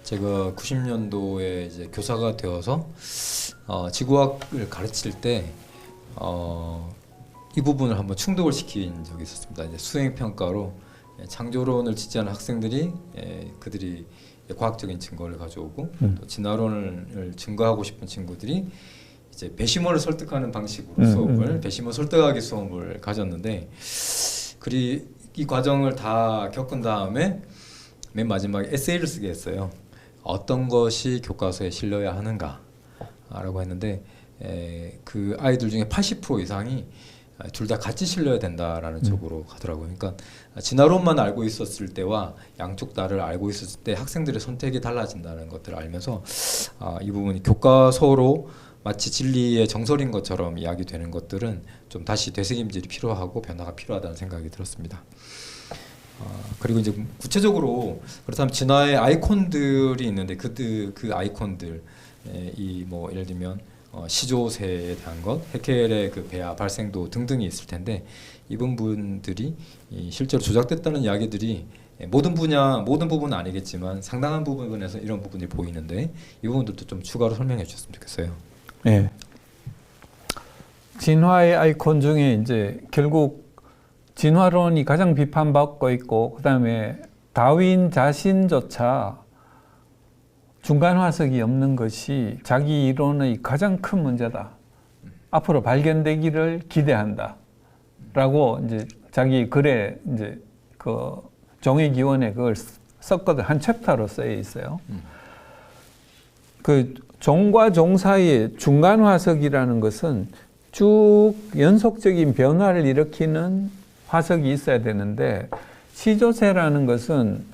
제가 90년도에 이제 교사가 되어서 지구학을 가르칠 때 이 부분을 한번 충족을 시킨 적이 있었습니다. 이제 수행 평가로 창조론을 지지하는 학생들이 그들이 과학적인 증거를 가져오고 또 진화론을 증거하고 싶은 친구들이 이제 배심원을 설득하는 방식으로 수업을 배심원 설득하기 수업을 가졌는데 이 과정을 다 겪은 다음에 맨 마지막에 에세이를 쓰게 했어요. 어떤 것이 교과서에 실려야 하는가라고 했는데 그 아이들 중에 80% 이상이 둘 다 같이 실려야 된다라는 쪽으로 가더라고요. 그러니까 진화론만 알고 있었을 때와 양쪽 다를 알고 있었을 때 학생들의 선택이 달라진다는 것들을 알면서 이 부분이 교과서로 마치 진리의 정설인 것처럼 이야기되는 것들은 좀 다시 되새김질이 필요하고 변화가 필요하다는 생각이 들었습니다. 그리고 이제 구체적으로 그렇다면 진화의 아이콘들이 있는데 그 아이콘들 뭐 예를 들면 시조새에 대한 것, 해켈의 그 배아 발생도 등등이 있을 텐데 이번 분들이 실제로 조작됐다는 이야기들이 모든 부분은 아니겠지만 상당한 부분에서 이런 부분이 보이는데 이 부분들도 좀 추가로 설명해 주셨으면 좋겠어요. 네. 진화의 아이콘 중에 이제 결국 진화론이 가장 비판받고 있고 그다음에 다윈 자신조차 중간 화석이 없는 것이 자기 이론의 가장 큰 문제다. 앞으로 발견되기를 기대한다. 라고 이제 자기 글에 이제 그 종의기원에 그걸 썼거든. 한 챕터로 쓰여 있어요. 그 종과 종 사이의 중간 화석이라는 것은 쭉 연속적인 변화를 일으키는 화석이 있어야 되는데 시조새라는 것은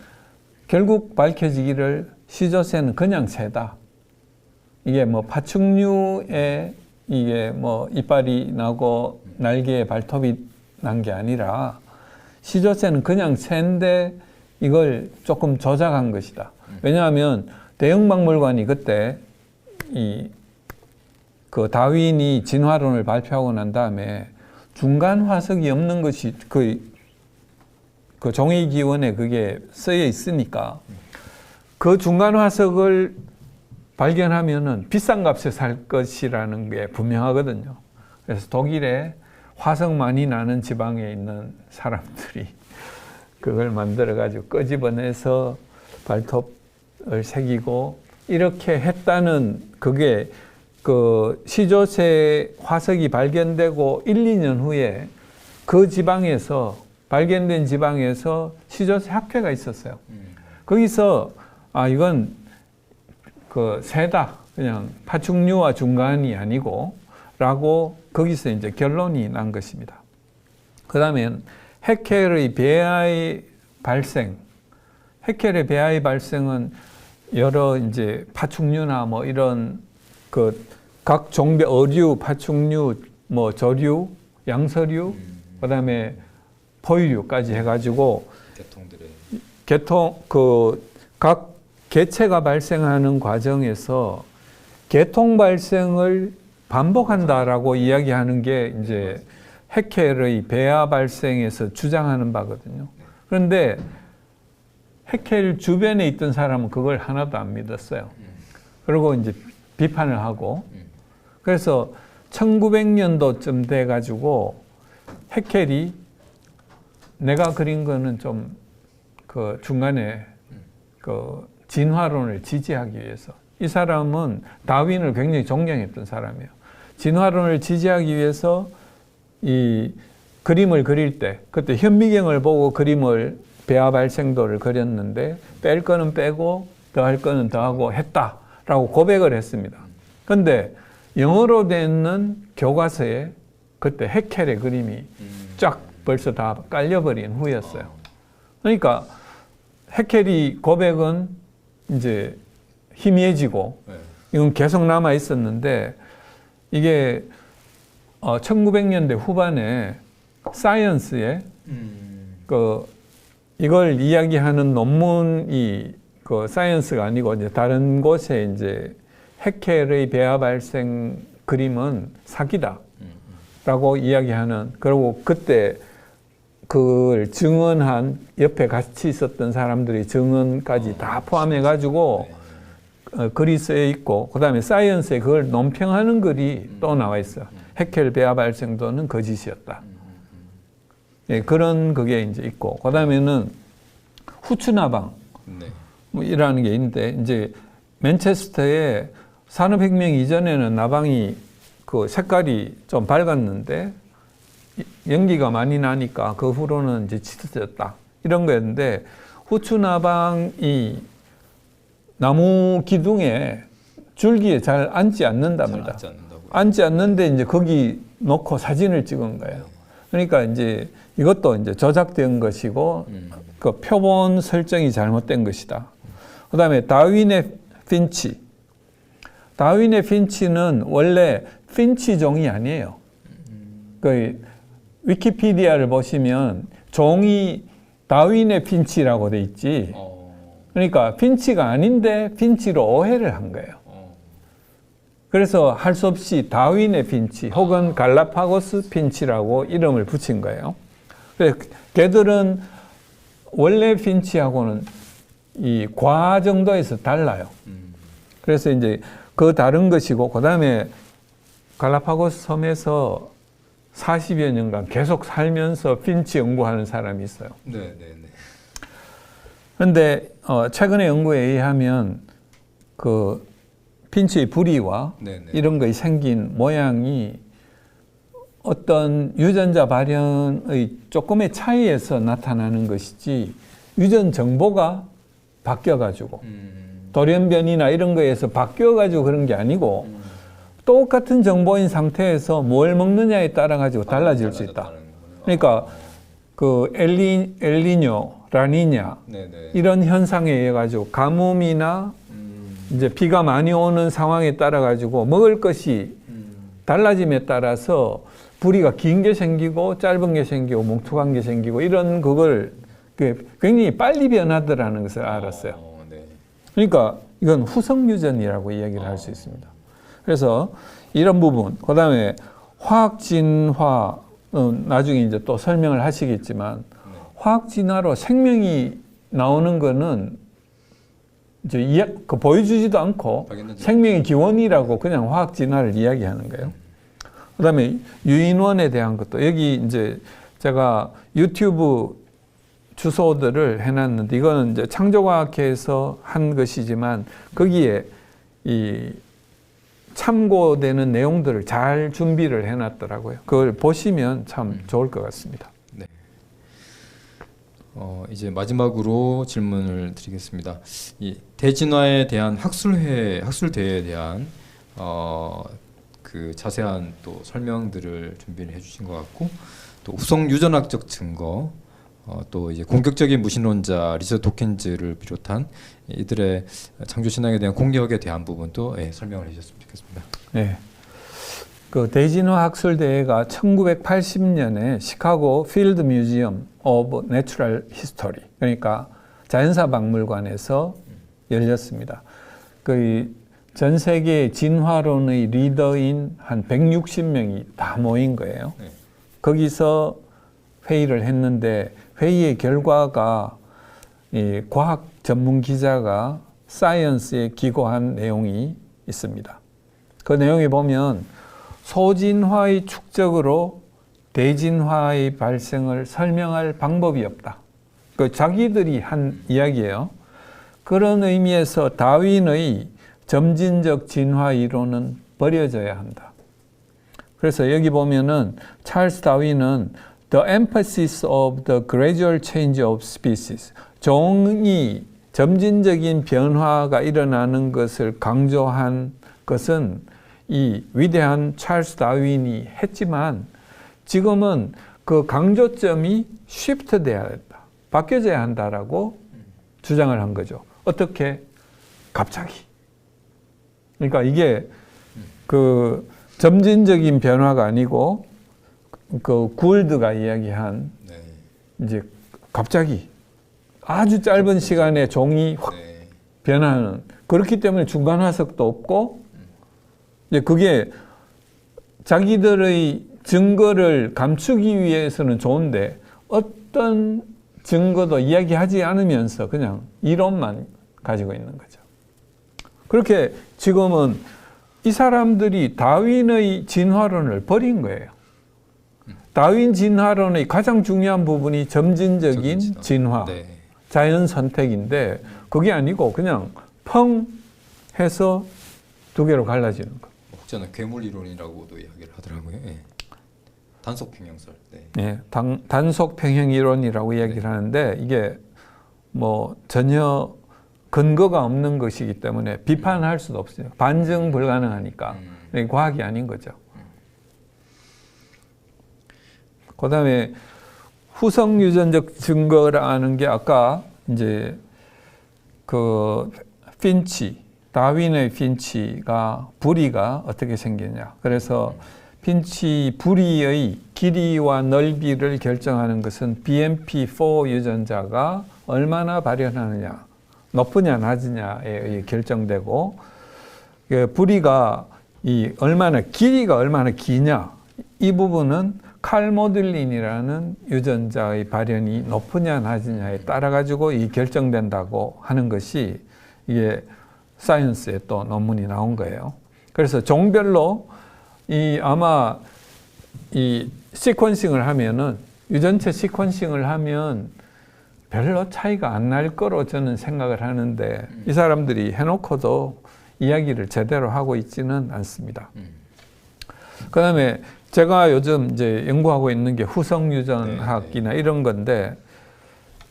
결국 밝혀지기를 시조새는 그냥 새다. 이게 뭐 파충류에 이게 뭐 이빨이 나고 날개에 발톱이 난 게 아니라 시조새는 그냥 새인데 이걸 조금 조작한 것이다. 왜냐하면 대영박물관이 그때 그 다윈이 진화론을 발표하고 난 다음에 중간 화석이 없는 것이 그 종의기원에 그게 쓰여 있으니까 그 중간 화석을 발견하면은 비싼 값에 살 것이라는 게 분명하거든요. 그래서 독일에 화석 많이 나는 지방에 있는 사람들이 그걸 만들어 가지고 끄집어내서 발톱을 새기고 이렇게 했다는 그게 그 시조새 화석이 발견되고 1, 2년 후에 그 지방에서 발견된 지방에서 시조새 학회가 있었어요. 거기서 이건 그 새다. 그냥 파충류와 중간이 아니고 라고 거기서 이제 결론이 난 것입니다. 그 다음에 해켈의 배아의 발생. 해켈의 배아의 발생은 여러 이제 파충류나 뭐 이런 그 각 종배 어류, 파충류, 뭐 저류, 양서류, 그다음에 포유류까지 해가지고 각 개체가 발생하는 과정에서 개통 발생을 반복한다라고 이야기하는 게 이제 해켈의 배아 발생에서 주장하는 바거든요. 그런데 해켈 주변에 있던 사람은 그걸 하나도 안 믿었어요. 그리고 이제 비판을 하고 그래서 1900년도쯤 돼가지고 해켈이 내가 그린 거는 좀 그 중간에 그 진화론을 지지하기 위해서 이 사람은 다윈을 굉장히 존경했던 사람이에요. 진화론을 지지하기 위해서 이 그림을 그릴 때 그때 현미경을 보고 그림을 배아 발생도를 그렸는데 뺄 거는 빼고 더할 거는 더하고 했다라고 고백을 했습니다. 그런데 영어로 돼 있는 교과서에 그때 해켈의 그림이 쫙 벌써 다 깔려버린 후였어요. 그러니까 해켈이 고백은 이제 희미해지고 이건 계속 남아 있었는데 이게 1900년대 후반에 사이언스에 이걸 이야기하는 논문이 그 사이언스가 아니고 이제 다른 곳에 이제 해켈의 배아 발생 그림은 사기다라고 이야기하는 그리고 그때 그걸 증언한 옆에 같이 있었던 사람들이 증언까지 다 포함해 가지고 그리스에 있고 그다음에 사이언스에 그걸 논평하는 글이 또 나와 있어요. 헤켈 배아 발생도는 거짓이었다. 예, 그런 그게 이제 있고 그다음에는 후추나방 네. 뭐 이라는 게 있는데 이제 맨체스터에 산업혁명 이전에는 나방이 그 색깔이 좀 밝았는데 연기가 많이 나니까 그 후로는 이제 짙어졌다 이런 거였는데 후추나방이 나무 기둥에 줄기에 잘 앉지 않는답니다. 앉지 않는데 이제 거기 놓고 사진을 찍은 거예요. 그러니까 이제 이것도 이제 조작된 것이고 그 표본 설정이 잘못된 것이다. 그다음에 다윈의 핀치. 다윈의 핀치는 원래 핀치 종이 아니에요. 그 위키피디아를 보시면 종이 다윈의 핀치라고 돼 있지. 그러니까 핀치가 아닌데 핀치로 오해를 한 거예요. 그래서 할 수 없이 다윈의 핀치 혹은 갈라파고스 핀치라고 이름을 붙인 거예요. 그래서 걔들은 원래 핀치하고는 이 과 정도에서 달라요. 그래서 이제 그 다른 것이고 그다음에 갈라파고스 섬에서 40여 년간 계속 살면서 핀치 연구하는 사람이 있어요. 그런데 최근의 연구에 의하면 그 핀치의 부리와 이런 것이 생긴 모양이 어떤 유전자 발현의 조금의 차이에서 나타나는 것이지 유전 정보가 바뀌어가지고 돌연변이나 이런 거에서 바뀌어가지고 그런 게 아니고 똑같은 정보인 상태에서 뭘 먹느냐에 따라 가지고 달라질 수 있다. 그러니까 그 엘니뇨, 라니냐 이런 현상에 의해 가지고 가뭄이나 이제 비가 많이 오는 상황에 따라 가지고 먹을 것이 달라짐에 따라서 부리가 긴 게 생기고 짧은 게 생기고 뭉툭한 게 생기고 이런 그걸 굉장히 빨리 변하더라는 것을 알았어요. 그러니까 이건 후성 유전이라고 이야기를 할 수 있습니다. 그래서 이런 부분, 그 다음에 화학 진화, 나중에 이제 또 설명을 하시겠지만, 화학 진화로 생명이 나오는 거는 이제 보여주지도 않고 생명의 기원이라고 그냥 화학 진화를 이야기하는 거예요. 그 다음에 유인원에 대한 것도 여기 이제 제가 유튜브 주소들을 해놨는데 이거는 이제 창조과학회에서 한 것이지만 거기에 이 참고되는 내용들을 잘 준비를 해놨더라고요. 그걸 보시면 참 좋을 것 같습니다. 네. 이제 마지막으로 질문을 드리겠습니다. 이 대진화에 대한 학술대회에 대한 그 자세한 또 설명들을 준비를 해주신 것 같고, 또 후성 유전학적 증거, 또 이제 공격적인 무신론자 리처드 도킨즈를 비롯한 이들의 창조 신앙에 대한 공격에 대한 부분도 설명을 해주셨으면 좋겠습니다. 네. 그 대진화 학술 대회가 1980년에 시카고 필드 뮤지엄 오브 내추럴 히스토리, 그러니까 자연사 박물관에서 열렸습니다. 그 전 세계 진화론의 리더인 한 160명이 다 모인 거예요. 네. 거기서 회의를 했는데 회의의 결과가 이 과학 전문 기자가 사이언스에 기고한 내용이 있습니다. 그 내용에 보면 소진화의 축적으로 대진화의 발생을 설명할 방법이 없다. 그 자기들이 한 이야기예요. 그런 의미에서 다윈의 점진적 진화 이론은 버려져야 한다. 그래서 여기 보면은 찰스 다윈은 The emphasis of the gradual change of species, 종이 점진적인 변화가 일어나는 것을 강조한 것은 이 위대한 찰스 다윈이 했지만 지금은 그 강조점이 쉬프트 돼야 된다. 바뀌어져야 한다라고 주장을 한 거죠. 어떻게? 갑자기. 그러니까 이게 그 점진적인 변화가 아니고 그 구울드가 이야기한 이제 갑자기 아주 짧은 시간에 종이 확 변하는, 그렇기 때문에 중간 화석도 없고 이제 그게 자기들의 증거를 감추기 위해서는 좋은데 어떤 증거도 이야기하지 않으면서 그냥 이론만 가지고 있는 거죠. 그렇게 지금은 이 사람들이 다윈의 진화론을 버린 거예요. 다윈 진화론의 가장 중요한 부분이 점진적인 진화, 네. 자연 선택인데 그게 아니고 그냥 펑 해서 두 개로 갈라지는 거. 혹자는 괴물 이론이라고도 이야기를 하더라고요. 예. 단속 평형설. 네. 예, 단속 평형 이론이라고 이야기를 하는데 이게 뭐 전혀 근거가 없는 것이기 때문에 비판할 수도 없어요. 반증 불가능하니까. 이게 과학이 아닌 거죠. 그다음에 후성 유전적 증거라는 게 아까 이제 그 핀치, 다윈의 핀치가 부리가 어떻게 생겼냐. 그래서 핀치 부리의 길이와 넓이를 결정하는 것은 BMP4 유전자가 얼마나 발현하느냐, 높으냐 낮으냐에 의해 결정되고, 부리가 길이가 얼마나 기냐, 이 부분은 칼모들린이라는 유전자의 발현이 높으냐 낮으냐에 따라 가지고 이 결정된다고 하는 것이 이게 사이언스에 또 논문이 나온 거예요. 그래서 종별로 아마 이 시퀀싱을 하면은 유전체 시퀀싱을 하면 별로 차이가 안 날 거로 저는 생각을 하는데 이 사람들이 해놓고도 이야기를 제대로 하고 있지는 않습니다. 그다음에 제가 요즘 이제 연구하고 있는 게 후성 유전학이나 이런 건데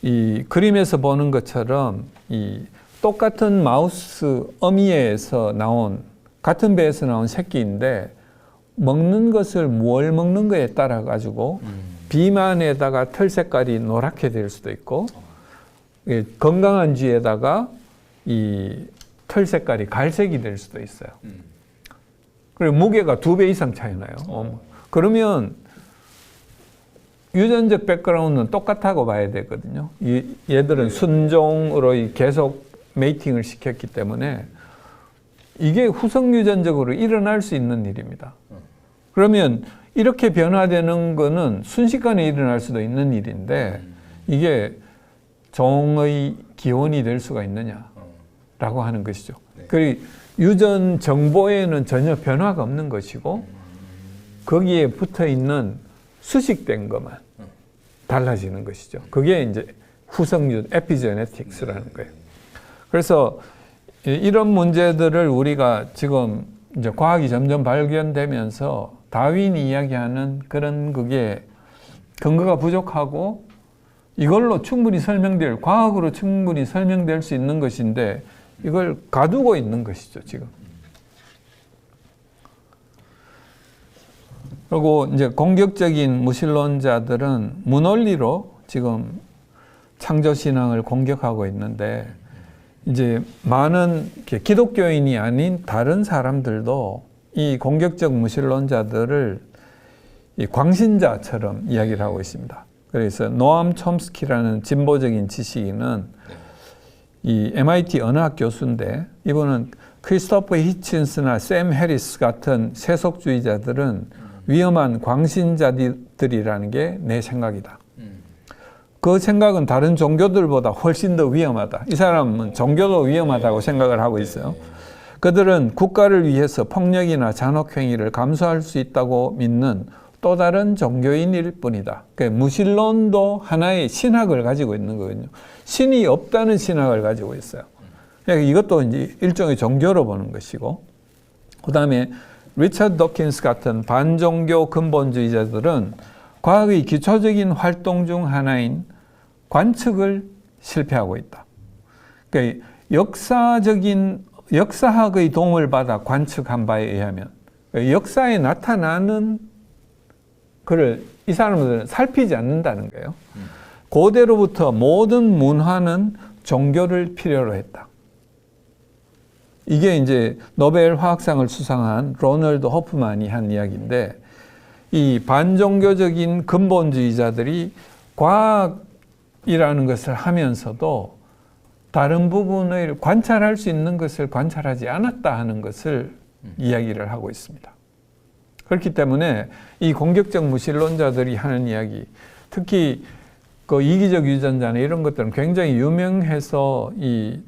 이 그림에서 보는 것처럼 이 똑같은 마우스 어미에서 나온 같은 배에서 나온 새끼인데 먹는 것을 뭘 먹는 거에 따라 가지고 비만에다가 털 색깔이 노랗게 될 수도 있고 건강한 쥐에다가 이 털 색깔이 갈색이 될 수도 있어요. 그리고 무게가 2배 이상 차이 나요. 그러면 유전적 백그라운드는 똑같다고 봐야 되거든요. 얘들은 순종으로 계속 메이팅을 시켰기 때문에 이게 후성 유전적으로 일어날 수 있는 일입니다. 그러면 이렇게 변화되는 거는 순식간에 일어날 수도 있는 일인데 이게 종의 기원이 될 수가 있느냐라고 하는 것이죠. 그리고 유전 정보에는 전혀 변화가 없는 것이고 거기에 붙어 있는 수식된 것만 달라지는 것이죠. 그게 이제 후성유 에피제네틱스라는 거예요. 그래서 이런 문제들을 우리가 지금 이제 과학이 점점 발견되면서 다윈이 이야기하는 그런 그게 근거가 부족하고 이걸로 충분히 과학으로 충분히 설명될 수 있는 것인데 이걸 가두고 있는 것이죠, 지금. 그리고 이제 공격적인 무신론자들은 무논리로 지금 창조신앙을 공격하고 있는데 이제 많은 기독교인이 아닌 다른 사람들도 이 공격적 무신론자들을 이 광신자처럼 이야기를 하고 있습니다. 그래서 노암 촘스키라는 진보적인 지식인은 이 MIT 언어학 교수인데 이분은 크리스토퍼 히친스나 샘 해리스 같은 세속주의자들은 위험한 광신자들이라는 게 내 생각이다. 그 생각은 다른 종교들보다 훨씬 더 위험하다. 이 사람은 종교도 위험하다고 생각을 하고 있어요. 그들은 국가를 위해서 폭력이나 잔혹행위를 감수할 수 있다고 믿는 또 다른 종교인일 뿐이다. 그러니까 무신론도 하나의 신학을 가지고 있는 거거든요. 신이 없다는 신학을 가지고 있어요. 그러니까 이것도 이제 일종의 종교로 보는 것이고, 그 다음에 리처드 도킨스 같은 반종교 근본주의자들은 과학의 기초적인 활동 중 하나인 관측을 실패하고 있다. 그러니까 역사학의 도움을 받아 관측한 바에 의하면 역사에 나타나는 그를 이 사람들은 살피지 않는다는 거예요. 고대로부터 모든 문화는 종교를 필요로 했다. 이게 이제 노벨 화학상을 수상한 로널드 호프만이 한 이야기인데 이 반종교적인 근본주의자들이 과학이라는 것을 하면서도 다른 부분을 관찰할 수 있는 것을 관찰하지 않았다 하는 것을 이야기를 하고 있습니다. 그렇기 때문에 이 공격적 무신론자들이 하는 이야기, 특히 그 이기적 유전자나 이런 것들은 굉장히 유명해서 이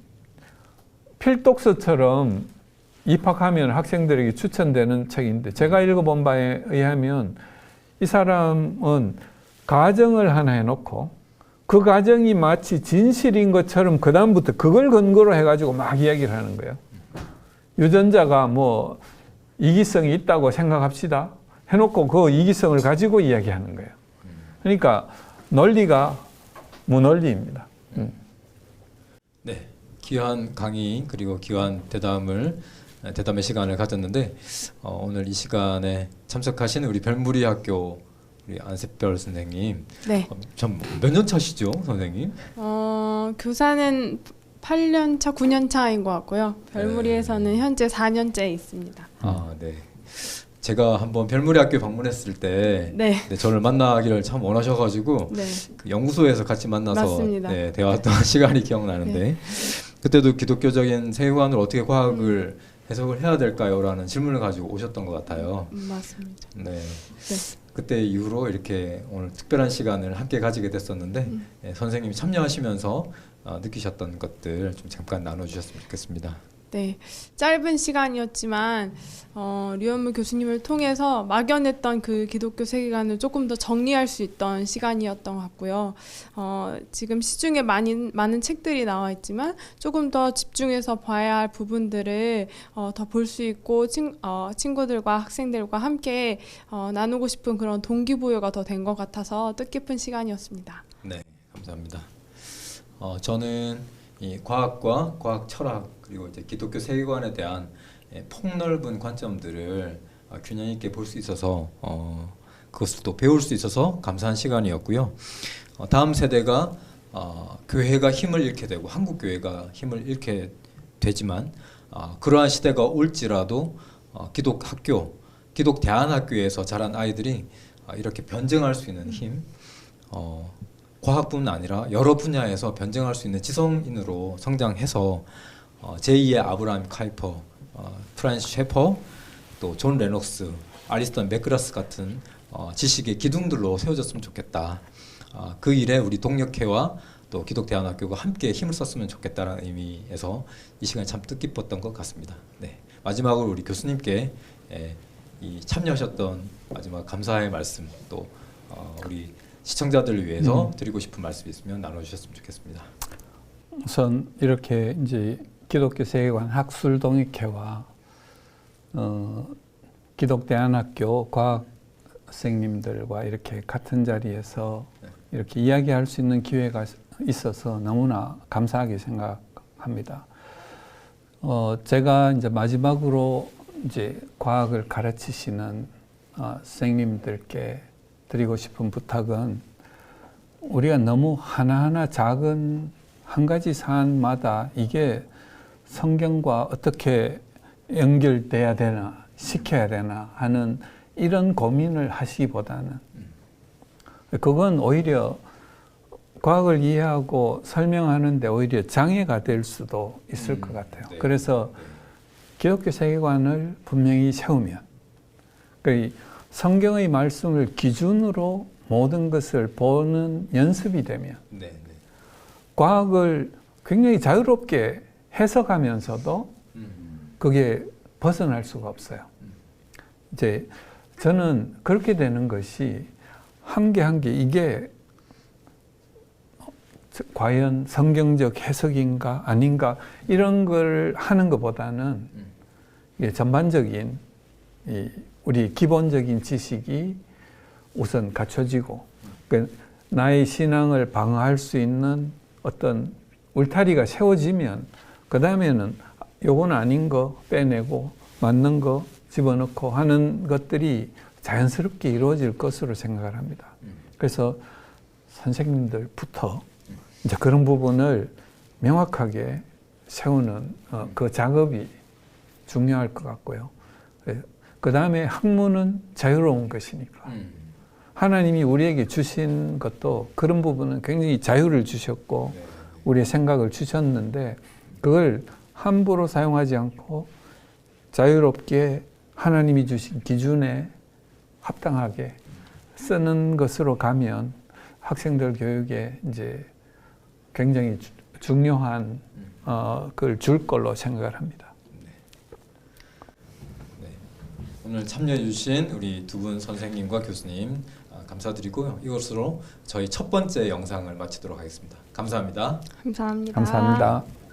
필독서처럼 입학하면 학생들에게 추천되는 책인데 제가 읽어본 바에 의하면 이 사람은 가정을 하나 해놓고 그 가정이 마치 진실인 것처럼 그 다음부터 그걸 근거로 해가지고 막 이야기를 하는 거예요. 유전자가 뭐 이기성이 있다고 생각합시다. 해놓고 그 이기성을 가지고 이야기하는 거예요. 그러니까 논리가 무논리입니다. 네, 귀한 강의 그리고 귀한 대담의 시간을 가졌는데 오늘 이 시간에 참석하신 우리 별무리 학교 우리 안샛별 선생님, 네. 참 몇 년 차시죠, 선생님? 교사는 8년 차, 9년 차인 것 같고요. 별무리에서는 현재 4년째 있습니다. 아, 네. 제가 한번 별무리 학교 방문했을 때 네. 저를 만나기를 참 원하셔가지고 네. 그 연구소에서 같이 만나서 맞습니다. 네, 대화했던 시간이 기억나는데 네. 그때도 기독교적인 세계관으로 어떻게 과학을 해석을 해야 될까요? 라는 질문을 가지고 오셨던 것 같아요. 맞습니다. 네. 네. 그때 이후로 이렇게 오늘 특별한 시간을 함께 가지게 됐었는데 네, 선생님이 참여하시면서 느끼셨던 것들 좀 잠깐 나눠주셨으면 좋겠습니다. 네, 짧은 시간이었지만 류현무 교수님을 통해서 막연했던 그 기독교 세계관을 조금 더 정리할 수 있던 시간이었던 것 같고요. 지금 시중에 많은 책들이 나와 있지만 조금 더 집중해서 봐야 할 부분들을 더 볼 수 있고 친구들과 학생들과 함께 나누고 싶은 그런 동기부여가 더 된 것 같아서 뜻깊은 시간이었습니다. 네, 감사합니다. 저는 이 과학과 과학 철학 그리고 이제 기독교 세계관에 대한 폭넓은 관점들을 균형 있게 볼 수 있어서 그것을 또 배울 수 있어서 감사한 시간이었고요. 다음 세대가 교회가 힘을 잃게 되고 한국 교회가 힘을 잃게 되지만 그러한 시대가 올지라도 기독 학교, 기독 대안학교에서 자란 아이들이 이렇게 변증할 수 있는 힘, 과학뿐 아니라 여러 분야에서 변증할 수 있는 지성인으로 성장해서 제2의 아브라함 카이퍼, 프란시스 셰퍼, 또 존 레녹스, 아리스톤 맥그라스 같은 지식의 기둥들로 세워졌으면 좋겠다. 그 일에 우리 동력회와 또 기독대안학교가 함께 힘을 썼으면 좋겠다는 의미에서 이 시간이 참 뜻깊었던 것 같습니다. 네. 마지막으로 우리 교수님께 이 참여하셨던 마지막 감사의 말씀 또 우리 시청자들을 위해서 드리고 싶은 말씀이 있으면 나눠주셨으면 좋겠습니다. 우선 이렇게 이제 기독교 세계관 학술 동익회와 기독대안학교 과학생님들과 이렇게 같은 자리에서 이렇게 이야기할 수 있는 기회가 있어서 너무나 감사하게 생각합니다. 제가 이제 마지막으로 이제 과학을 가르치시는 선생님들께 드리고 싶은 부탁은 우리가 너무 하나하나 작은 한 가지 사안마다 이게 성경과 어떻게 연결돼야 되나 시켜야 되나 하는 이런 고민을 하시기보다는 그건 오히려 과학을 이해하고 설명하는데 오히려 장애가 될 수도 있을 것 같아요. 네. 그래서 기독교 세계관을 분명히 세우면 성경의 말씀을 기준으로 모든 것을 보는 연습이 되면 과학을 굉장히 자유롭게 해석하면서도 그게 벗어날 수가 없어요. 이제 저는 그렇게 되는 것이 한 개 한 개 이게 과연 성경적 해석인가 아닌가 이런 걸 하는 것보다는 전반적인 우리 기본적인 지식이 우선 갖춰지고 나의 신앙을 방어할 수 있는 어떤 울타리가 세워지면 그 다음에는 요건 아닌 거 빼내고 맞는 거 집어넣고 하는 것들이 자연스럽게 이루어질 것으로 생각을 합니다. 그래서 선생님들부터 이제 그런 부분을 명확하게 세우는 그 작업이 중요할 것 같고요. 그 다음에 학문은 자유로운 것이니까 하나님이 우리에게 주신 것도 그런 부분은 굉장히 자유를 주셨고 우리의 생각을 주셨는데 그걸 함부로 사용하지 않고 자유롭게 하나님이 주신 기준에 합당하게 쓰는 것으로 가면 학생들 교육에 이제 굉장히 중요한 그걸 줄 걸로 생각을 합니다. 네. 오늘 참여해주신 우리 두 분 선생님과 교수님 감사드리고요. 이것으로 저희 첫 번째 영상을 마치도록 하겠습니다. 감사합니다. 감사합니다. 감사합니다.